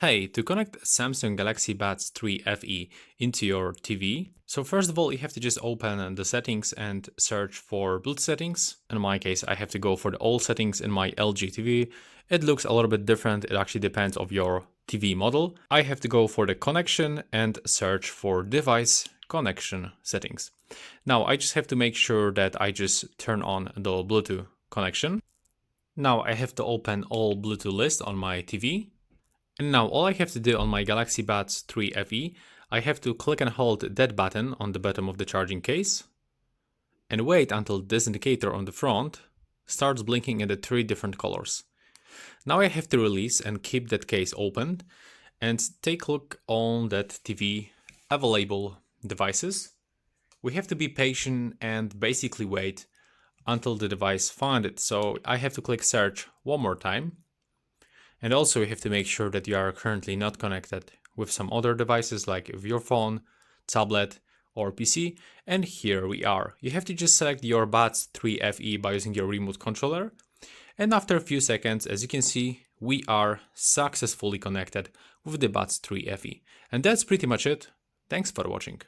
Hey, to connect Samsung Galaxy Buds 3 FE into your TV, so first of all, you have to just open the settings and search for Bluetooth settings. In my case, I have to go for the all settings in my LG TV. It looks a little bit different. It actually depends on your TV model. I have to go for the connection and search for device connection settings. Now, I just have to make sure that I just turn on the Bluetooth connection. Now I have to open all Bluetooth list on my TV. And now all I have to do on my Galaxy Buds 3 FE, I have to click and hold that button on the bottom of the charging case and wait until this indicator on the front starts blinking in the three different colors. Now I have to release and keep that case open and take a look on that TV available devices. We have to be patient and basically wait until the device finds it. So I have to click search one more time. And also you have to make sure that you are currently not connected with some other devices like your phone, tablet, or PC. And here we are. You have to just select your Buds 3 FE by using your remote controller. And after a few seconds, as you can see, we are successfully connected with the Buds 3 FE. And that's pretty much it. Thanks for watching.